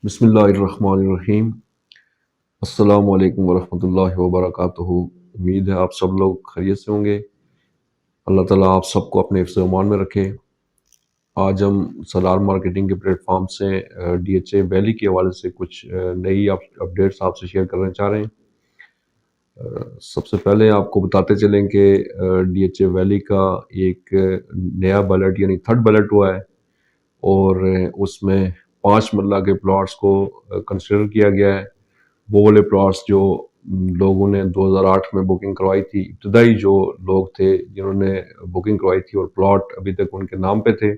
बिस्मिल्लाहिर्रहमानिर्रहीम। अस्सलाम वालेकुम वरहमतुल्लाहि वबरकातुहू। उम्मीद है आप सब लोग खैरियत से होंगे। अल्लाह ताला आप सबको अपने हिफ्ज़ अमान में रखे। आज हम सलार मार्केटिंग के प्लेटफॉर्म से DHA वैली के हवाले से कुछ नई अपडेट्स आपसे शेयर करना चाह रहे हैं। सबसे पहले आपको बताते चलें कि DHA वैली का एक नया बैलेट यानी थर्ड बैलेट हुआ है और उसमें 5 मरला के प्लॉट्स को कंसिडर किया गया है। वो वाले प्लॉट्स जो लोगों ने 2008 में बुकिंग करवाई थी, इब्तदाई जो लोग थे जिन्होंने बुकिंग करवाई थी और प्लॉट अभी तक उनके नाम पे थे,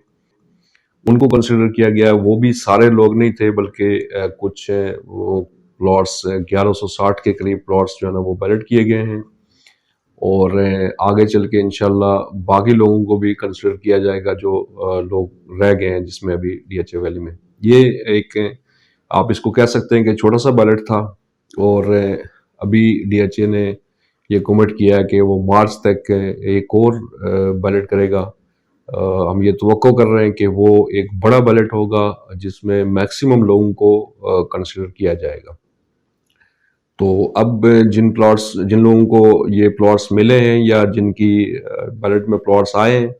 उनको कंसिडर किया गया। वो भी सारे लोग नहीं थे, बल्कि कुछ वो प्लॉट्स 1160 के करीब प्लॉट्स जो है ना वो बैलेट किए गए हैं और आगे चल के इंशाल्लाह बाकी लोगों को भी कंसिडर किया जाएगा जो लोग रह गए हैं जिसमें अभी DHA वैली में। ये एक आप इसको कह सकते हैं कि छोटा सा बैलेट था और अभी DHA ने ये कमिट किया है कि वो मार्च तक एक और बैलेट करेगा। हम ये तवक्को कर रहे हैं कि वो एक बड़ा बैलेट होगा जिसमें मैक्सिमम लोगों को कंसिडर किया जाएगा। तो अब जिन लोगों को ये प्लॉट्स मिले हैं या जिनकी बैलेट में प्लॉट्स आए हैं,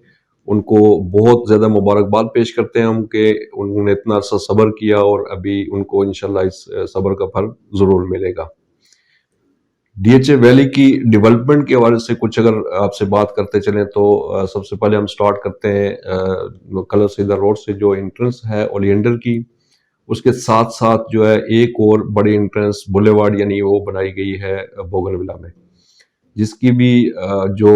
उनको बहुत ज़्यादा मुबारकबाद पेश करते हैं हम कि उन्होंने इतना अर्सा सब्र किया और अभी उनको इंशाल्लाह इस सब्र का फल ज़रूर मिलेगा। DHA वैली की डेवलपमेंट के हवाले से कुछ अगर आपसे बात करते चलें तो सबसे पहले हम स्टार्ट करते हैं कलर सीधा रोड से, जो एंट्रेंस है ओलियंडर की, उसके साथ साथ जो है एक और बड़ी एंट्रेंस बुलेवार्ड यानी वो बनाई गई है बोगनविला में, जिसकी भी जो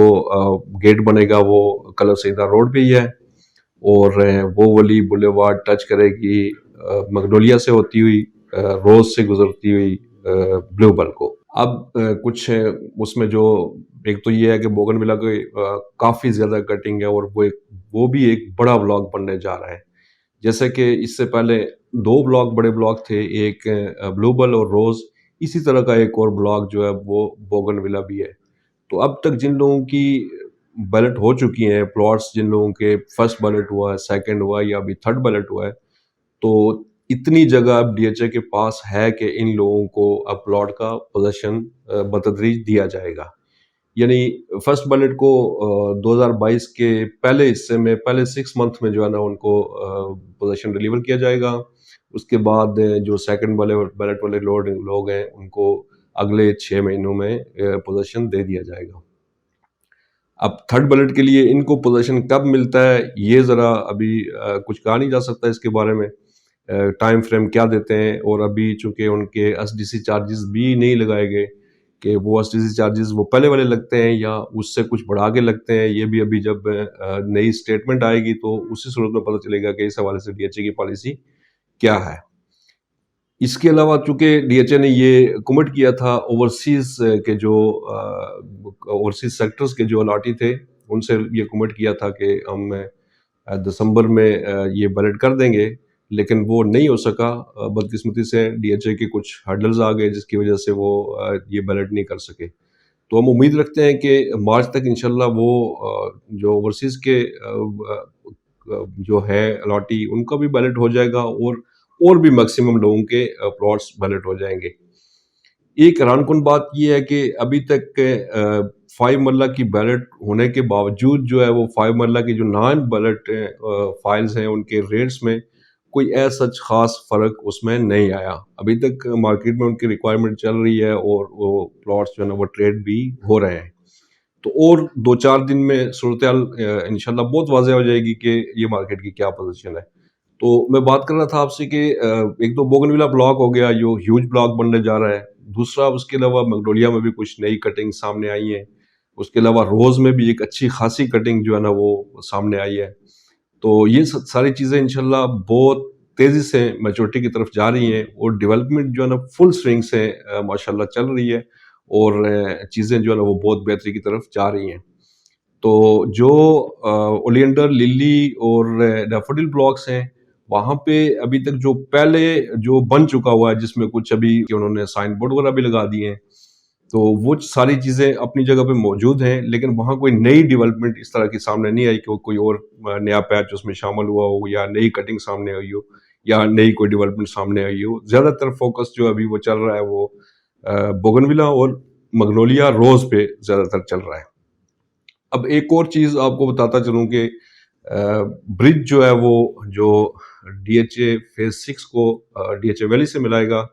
गेट बनेगा वो कलर सीधा रोड पे ही है और वो वाली बुलेवार्ड टच करेगी मैग्नोलिया से होती हुई रोज से गुजरती हुई ब्लूबेल को। अब कुछ उसमें जो एक तो ये है कि बोगनविला की काफ़ी ज़्यादा कटिंग है और वो भी एक बड़ा ब्लॉक बनने जा रहा है। जैसे कि इससे पहले 2 ब्लॉक बड़े ब्लॉक थे, एक ब्लूबेल और रोज, इसी तरह का एक और ब्लॉक जो है वो बोगनविला भी है। तो अब तक जिन लोगों की बैलेट हो चुकी हैं प्लॉट्स, जिन लोगों के फर्स्ट बैलेट हुआ है, सेकंड हुआ है या अभी थर्ड बैलेट हुआ है, तो इतनी जगह अब DHA के पास है कि इन लोगों को अब प्लॉट का पोजेशन बतदरीज दिया जाएगा। यानी फर्स्ट बैलेट को 2022 के पहले हिस्से में, पहले 6 मंथ में जो है ना उनको पोजेशन डिलीवर किया जाएगा। उसके बाद जो सेकंड वाले बैलेट वाले लोग हैं उनको अगले 6 महीनों में पोजेशन दे दिया जाएगा। अब थर्ड बैलेट के लिए इनको पोजेशन कब मिलता है ये ज़रा अभी कुछ कहा नहीं जा सकता इसके बारे में, टाइम फ्रेम क्या देते हैं। और अभी चूंकि उनके SDC चार्जेस भी नहीं लगाए गए कि वो SDC चार्जेस वो पहले वाले लगते हैं या उससे कुछ बढ़ा के लगते हैं, ये भी अभी जब नई स्टेटमेंट आएगी तो उसी सूरत में पता चलेगा कि इस हवाले से DHA की पॉलिसी क्या है। इसके अलावा चूंकि DHA ने ये कमिट किया था ओवरसीज के जो ओवरसीज सेक्टर्स के जो अलाटी थे उनसे ये कमिट किया था कि हम दिसंबर में ये बैलेट कर देंगे, लेकिन वो नहीं हो सका। बदकिस्मती से DHA के कुछ हर्डल्स आ गए जिसकी वजह से वो ये बैलेट नहीं कर सके। तो हम उम्मीद रखते हैं कि मार्च तक इंशाल्लाह वो जो ओवरसीज के जो है अलाटी उनका भी बैलेट हो जाएगा और भी मैक्सिमम लोगों के प्लॉट्स बैलेट हो जाएंगे। एक हैरानकुन बात यह है कि अभी तक 5 मरला की बैलेट होने के बावजूद जो है वो 5 मरला की जो नॉन बैलेट फाइल्स हैं उनके रेट्स में कोई ऐसा खास फर्क उसमें नहीं आया। अभी तक मार्केट में उनकी रिक्वायरमेंट चल रही है और वो प्लॉट्स जो है ना वो ट्रेड भी हो रहे हैं। तो और 2-4 दिन में सूरत हाल इंशाल्लाह बहुत वाज़ेह हो जाएगी कि ये मार्केट की क्या पोजीशन है। तो मैं बात कर रहा था आपसे कि एक तो बोगनविला ब्लॉक हो गया जो ह्यूज ब्लॉक बनने जा रहा है, दूसरा उसके अलावा मैग्नोलिया में भी कुछ नई कटिंग सामने आई हैं, उसके अलावा रोज़ में भी एक अच्छी खासी कटिंग जो है ना वो सामने आई है। तो ये सारी चीज़ें इंशाल्लाह बहुत तेज़ी से मैच्योरिटी की तरफ जा रही हैं और डेवलपमेंट जो है ना फुल स्विंग से माशाल्लाह चल रही है और चीज़ें जो है ना वो बहुत बेहतरी की तरफ जा रही हैं। तो जो ओलियंडर, लिली और डैफोडिल ब्लॉक्स हैं, वहाँ पे अभी तक जो पहले जो बन चुका हुआ है जिसमें कुछ अभी उन्होंने साइन बोर्ड वगैरह भी लगा दिए हैं, तो वो सारी चीज़ें अपनी जगह पे मौजूद हैं, लेकिन वहाँ कोई नई डेवलपमेंट इस तरह की सामने नहीं आई कि कोई और नया पैच उसमें शामिल हुआ हो या नई कटिंग सामने आई हो। या नई कोई डेवलपमेंट सामने आई हो। ज़्यादातर फोकस जो अभी वो चल रहा है वो बोगनविला और मगनोलिया रोज़ पे ज़्यादातर चल रहा है। अब एक और चीज़ आपको बताता चलूँ कि ब्रिज जो है वो जो डीएचए फेज 6 को डीएचए वैली से मिलाएगा,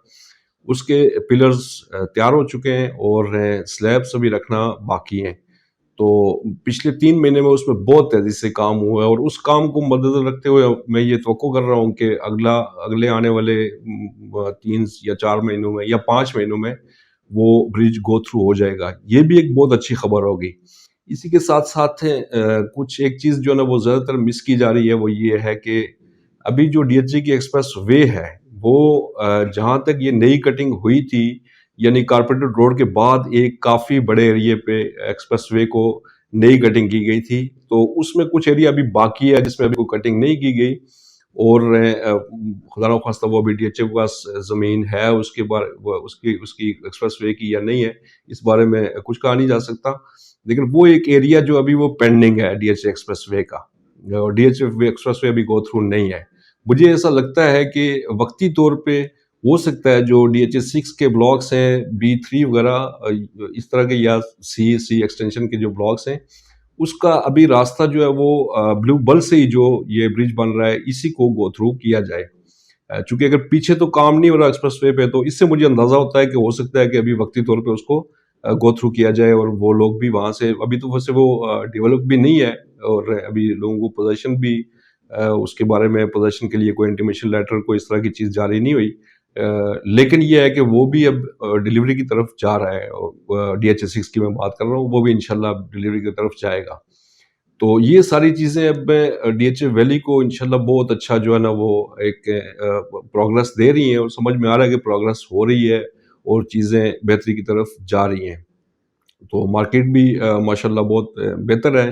उसके पिलर्स तैयार हो चुके हैं और स्लैब्स अभी रखना बाकी हैं। तो पिछले 3 महीने में उसमें बहुत तेज़ी से काम हुआ है और उस काम को मद्देनज़र रखते हुए मैं ये तवक्को कर रहा हूँ कि अगले आने वाले 3 या 4 महीनों में या 5 महीनों में वो ब्रिज गो थ्रू हो जाएगा। ये भी एक बहुत अच्छी खबर होगी। इसी के साथ-साथ कुछ एक चीज़ जो है ना वो ज़्यादातर मिस की जा रही है, वो ये है कि अभी जो डीएचए की एक्सप्रेस वे है, वो जहाँ तक ये नई कटिंग हुई थी, यानी कारपेंटर रोड के बाद एक काफ़ी बड़े एरिया पे एक्सप्रेस वे को नई कटिंग की गई थी, तो उसमें कुछ एरिया अभी बाकी है जिसमें अभी कोई कटिंग नहीं की गई और खुदा न खास्ता वो अभी डीएचए के पास ज़मीन है उसके बारे उसकी उसकी एक्सप्रेस वे की या नहीं है, इस बारे में कुछ कहा नहीं जा सकता। लेकिन वो एक एरिया जो अभी वो पेंडिंग है डीएचए एक्सप्रेस वे का, डीएचए एक्सप्रेस वे अभी गो थ्रू नहीं है। मुझे ऐसा लगता है कि वक्ती तौर पे हो सकता है जो डीएचए 6 के ब्लॉक्स हैं, बी3 वगैरह इस तरह के या सी एक्सटेंशन के जो ब्लॉक्स हैं, उसका अभी रास्ता जो है वो ब्लू बल से ही जो ये ब्रिज बन रहा है, इसी को गो थ्रू किया जाए। चूंकि अगर पीछे तो काम नहीं हो रहा एक्सप्रेस वे पे, तो इससे मुझे अंदाजा होता है कि हो सकता है कि अभी वक्ती तौर पे उसको गो थ्रू किया जाए और वो लोग भी वहां से, अभी तो वैसे वो डेवलप भी नहीं है और अभी लोगों को पोजीशन भी उसके बारे में पोजीशन के लिए कोई इंटीमेशन लेटर कोई इस तरह की चीज़ जारी नहीं हुई, लेकिन ये है कि वो भी अब डिलीवरी की तरफ जा रहा है। डीएचए 6 की मैं बात कर रहा हूँ, वो भी इंशाल्लाह डिलीवरी की तरफ जाएगा। तो ये सारी चीज़ें अब डीएचए वैली को इंशाल्लाह बहुत अच्छा जो है ना वो एक प्रोग्रेस दे रही हैं और समझ में आ रहा है कि प्रोग्रेस हो रही है और चीज़ें बेहतरी की तरफ जा रही हैं। तो मार्केट भी माशाल्लाह बहुत बेहतर है,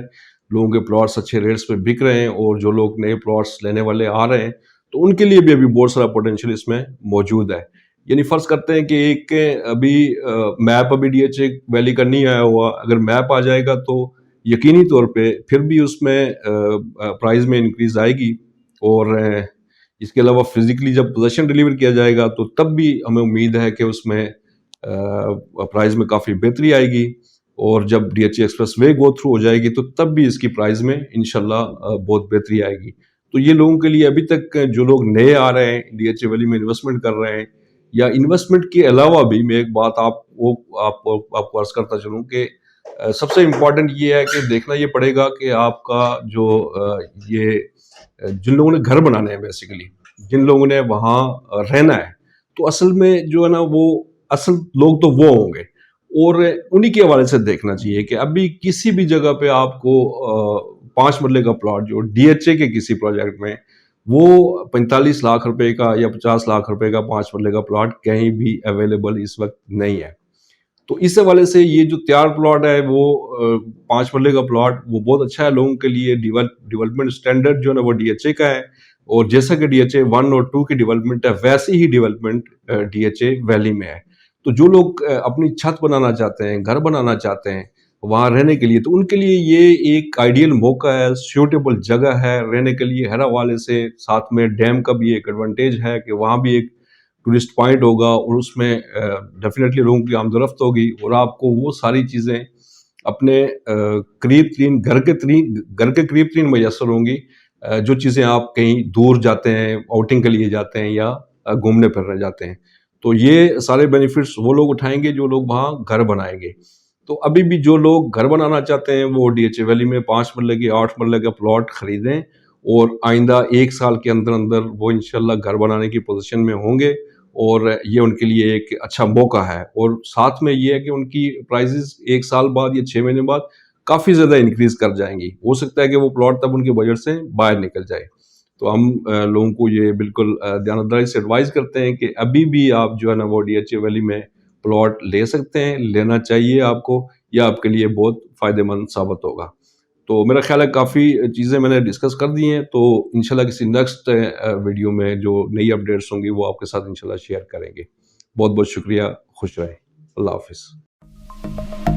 लोगों के प्लॉट्स अच्छे रेट्स पे बिक रहे हैं और जो लोग नए प्लॉट्स लेने वाले आ रहे हैं, तो उनके लिए भी अभी बहुत सारा पोटेंशियल इसमें मौजूद है। यानी फ़र्ज़ करते हैं कि एक अभी मैप अभी डीएचए वैली का नहीं आया हुआ, अगर मैप आ जाएगा तो यकीनी तौर पे फिर भी उसमें प्राइस में इंक्रीज़ आएगी और इसके अलावा फिज़िकली जब पोज़ीशन डिलीवर किया जाएगा तो तब भी हमें उम्मीद है कि उसमें प्राइस में काफ़ी बेहतरी आएगी और जब DHA express way go through हो जाएगी तो तब भी इसकी प्राइस में इंशाल्लाह बहुत बेहतरी आएगी। तो ये लोगों के लिए अभी तक जो लोग नए आ रहे हैं डीएचए वैली में इन्वेस्टमेंट कर रहे हैं या इन्वेस्टमेंट के अलावा भी मैं एक बात आपको अर्ज करता चलूँ कि सबसे इम्पोर्टेंट ये है कि देखना ये पड़ेगा कि आपका जो जिन लोगों ने घर बनाने हैं, बेसिकली जिन लोगों ने वहाँ रहना है, तो असल में जो है ना वो असल लोग तो वो होंगे और उन्हीं के हवाले से देखना चाहिए कि अभी किसी भी जगह पे आपको 5 मरले का प्लॉट जो डीएचए के किसी प्रोजेक्ट में वो 45 लाख रुपए का या 50 लाख रुपए का 5 मरले का प्लॉट कहीं भी अवेलेबल इस वक्त नहीं है। तो इस हवाले से ये जो तैयार प्लॉट है वो 5 मरले का प्लॉट वो बहुत अच्छा है लोगों के लिए। डेवलपमेंट स्टैंडर्ड जो है ना वो डीएचए का है और जैसा कि डीएचए 1 और 2 की डेवलपमेंट है वैसी ही डेवलपमेंट डीएचए वैली में है। तो जो लोग अपनी छत बनाना चाहते हैं, घर बनाना चाहते हैं वहाँ रहने के लिए, तो उनके लिए ये एक आइडियल मौका है, सूटेबल जगह है रहने के लिए हर हवाले से। साथ में डैम का भी एक एडवांटेज है कि वहाँ भी एक टूरिस्ट पॉइंट होगा और उसमें डेफिनेटली लोगों की आमदरफ्त होगी और आपको वो सारी चीज़ें अपने करीब तरीन घर के करीब तरीन मैसर होंगी, जो चीज़ें आप कहीं दूर जाते हैं, आउटिंग के लिए जाते हैं या घूमने फिरने जाते हैं। तो ये सारे बेनिफिट्स वो लोग उठाएंगे जो लोग वहाँ घर बनाएंगे। तो अभी भी जो लोग घर बनाना चाहते हैं वो डीएचए वैली में 5 मरले के 8 मरले का प्लॉट खरीदें और आइंदा 1 साल के अंदर अंदर वो इंशाल्लाह घर बनाने की पोजीशन में होंगे और ये उनके लिए एक अच्छा मौका है। और साथ में ये है कि उनकी प्राइसेस 1 साल बाद या 6 महीने बाद काफ़ी ज़्यादा इंक्रीज कर जाएंगी। हो सकता है कि वो प्लॉट तब उनके बजट से बाहर निकल जाए। तो हम लोगों को ये बिल्कुल ध्यानदारी से एडवाइस करते हैं कि अभी भी आप जो है ना वो डीएचए वैली में प्लॉट ले सकते हैं, लेना चाहिए आपको, यह आपके लिए बहुत फ़ायदेमंद साबित होगा। तो मेरा ख्याल है काफ़ी चीज़ें मैंने डिस्कस कर दी हैं, तो इंशाल्लाह किसी नेक्स्ट वीडियो में जो नई अपडेट्स होंगी वो आपके साथ इंशाल्लाह शेयर करेंगे। बहुत बहुत शुक्रिया, खुश रहें, अल्लाह हाफिज़।